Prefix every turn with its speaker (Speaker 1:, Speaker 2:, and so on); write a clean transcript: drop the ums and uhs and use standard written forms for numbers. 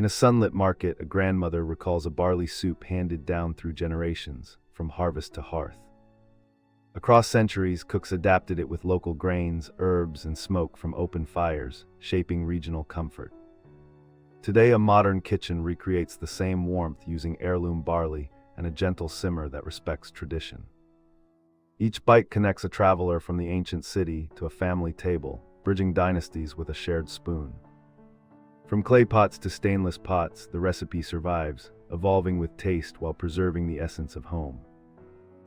Speaker 1: In a sunlit market, a grandmother recalls a barley soup handed down through generations, from harvest to hearth. Across centuries, cooks adapted it with local grains, herbs, and smoke from open fires, shaping regional comfort. Today, a modern kitchen recreates the same warmth using heirloom barley and a gentle simmer that respects tradition. Each bite connects a traveler from the ancient city to a family table, bridging dynasties with a shared spoon. From clay pots to stainless pots, the recipe survives, evolving with taste while preserving the essence of home.